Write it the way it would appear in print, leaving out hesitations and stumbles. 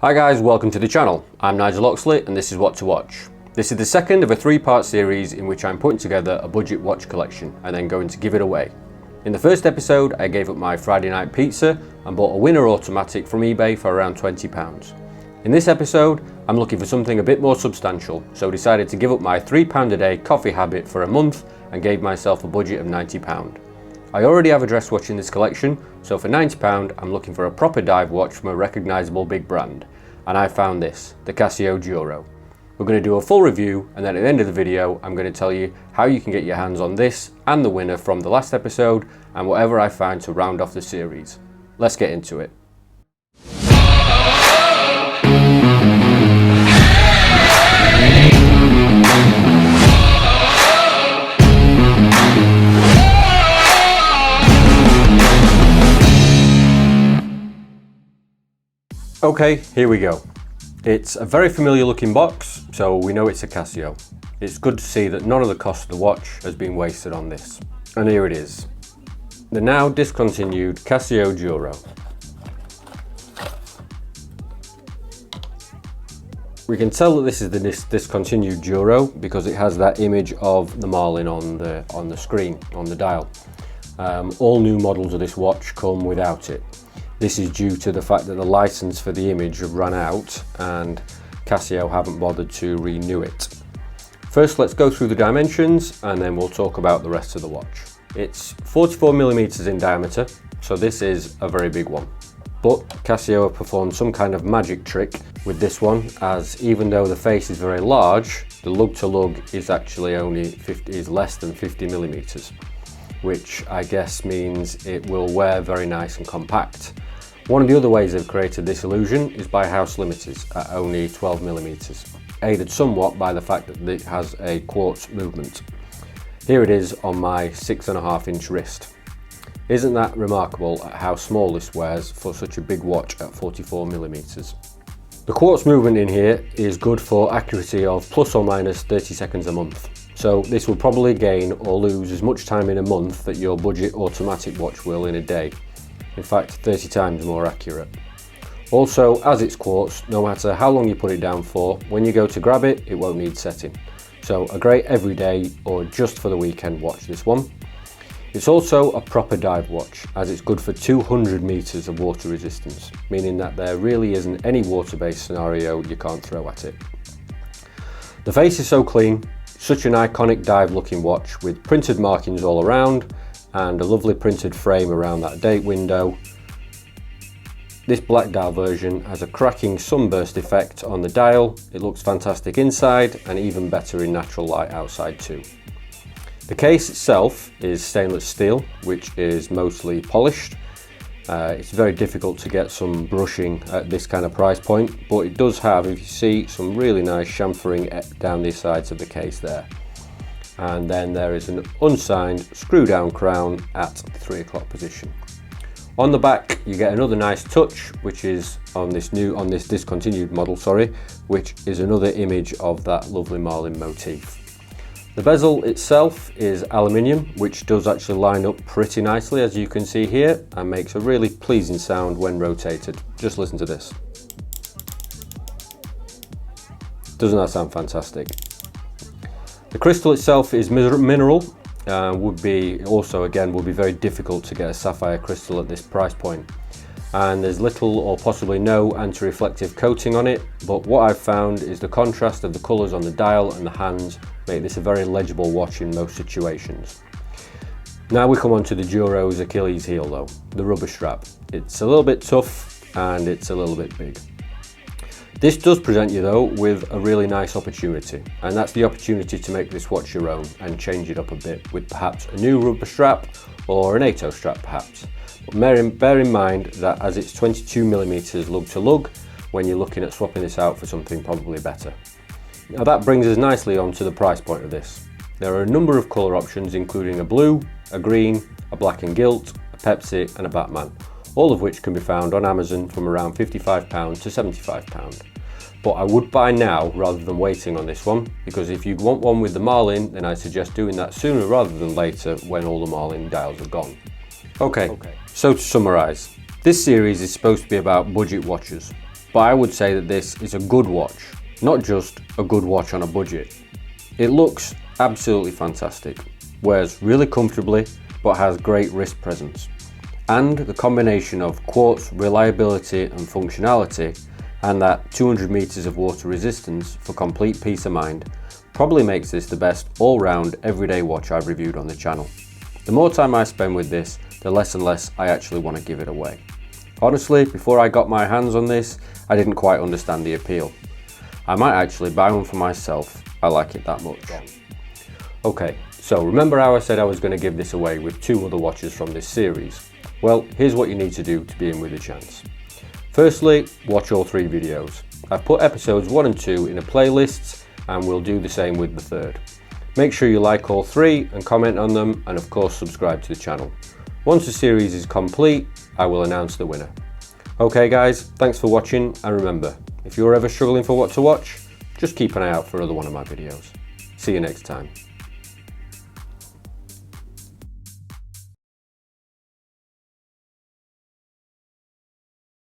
Hi guys, welcome to the channel. I'm Nigel Oxley and this is What to Watch. This is the second of a three-part series in which I'm putting together a budget watch collection and then going to give it away. In the first episode, I gave up my Friday night pizza and bought a Winner automatic from eBay for around £20. In this episode, I'm looking for something a bit more substantial, so decided to give up my £3 a day coffee habit for a month and gave myself a budget of £90. I already have a dress watch in this collection, so for £90 I'm looking for a proper dive watch from a recognisable big brand, and I found this, the Casio Duro. We're going to do a full review, and then at the end of the video I'm going to tell you how you can get your hands on this and the Winner from the last episode and whatever I find to round off the series. Let's get into it. Okay, here we go. It's a very familiar looking box, so we know it's a Casio. It's good to see that none of the cost of the watch has been wasted on this. And here it is. The now discontinued Casio Duro. We can tell that this is the discontinued Duro because it has that image of the marlin on the screen, on the dial. All new models of this watch come without it. This is due to the fact that the license for the image have run out and Casio haven't bothered to renew it. First, let's go through the dimensions and then we'll talk about the rest of the watch. It's 44mm in diameter, so this is a very big one. But Casio have performed some kind of magic trick with this one, as even though the face is very large, the lug to lug is actually less than 50mm, which I guess means it will wear very nice and compact. One of the other ways they've created this illusion is by house limiters at only 12mm, aided somewhat by the fact that it has a quartz movement. Here it is on my 6.5-inch wrist. Isn't that remarkable at how small this wears for such a big watch at 44mm? The quartz movement in here is good for accuracy of plus or minus 30 seconds a month. So this will probably gain or lose as much time in a month that your budget automatic watch will in a day. In fact, 30 times more accurate. Also, as it's quartz, no matter how long you put it down for, when you go to grab it, it won't need setting. So a great everyday or just for the weekend watch, this one. It's also a proper dive watch, as it's good for 200 meters of water resistance, meaning that there really isn't any water-based scenario you can't throw at it. The face is so clean, such an iconic dive looking watch with printed markings all around and a lovely printed frame around that date window. This black dial version has a cracking sunburst effect on the dial. It looks fantastic inside and even better in natural light outside too. The case itself is stainless steel, which is mostly polished. It's very difficult to get some brushing at this kind of price point, but it does have, if you see, some really nice chamfering down the sides of the case there. And then there is an unsigned screw down crown at the 3 o'clock position. On the back you get another nice touch, which is on this discontinued model, which is another image of that lovely marlin motif. The bezel itself is aluminium, which does actually line up pretty nicely, as you can see here, and makes a really pleasing sound when rotated. Just listen to this. Doesn't that sound fantastic? The crystal itself is mineral, would be very difficult to get a sapphire crystal at this price point. And there's little or possibly no anti-reflective coating on it, but what I've found is the contrast of the colours on the dial and the hands make this a very legible watch in most situations. Now we come on to the Duro's Achilles heel though, the rubber strap. It's a little bit tough and it's a little bit big. This does present you though with a really nice opportunity, and that's the opportunity to make this watch your own and change it up a bit with perhaps a new rubber strap or an NATO strap perhaps. But bear in mind that as it's 22mm lug to lug, when you're looking at swapping this out for something probably better. Now that brings us nicely on to the price point of this. There are a number of colour options, including a blue, a green, a black and gilt, a Pepsi and a Batman, all of which can be found on Amazon from around £55 to £75. But I would buy now rather than waiting on this one, because if you want one with the marlin, then I suggest doing that sooner rather than later when all the marlin dials are gone. Okay, so to summarise, this series is supposed to be about budget watches. but I would say that this is a good watch, not just a good watch on a budget. It looks absolutely fantastic, wears really comfortably, but has great wrist presence. And the combination of quartz reliability and functionality and that 200 meters of water resistance for complete peace of mind probably makes this the best all-round everyday watch I've reviewed on the channel. The more time I spend with this, the less and less I actually want to give it away. Honestly, before I got my hands on this, I didn't quite understand the appeal. I might actually buy one for myself, I like it that much. Okay, so remember how I said I was going to give this away with 2 other watches from this series? Well, here's what you need to do to be in with a chance. Firstly, watch all 3 videos. I've put episodes 1 and 2 in a playlist, and we'll do the same with the 3rd. Make sure you like all 3 and comment on them, and of course subscribe to the channel. Once the series is complete, I will announce the winner. Okay guys, thanks for watching, and remember, if you're ever struggling for what to watch, just keep an eye out for another one of my videos. See you next time.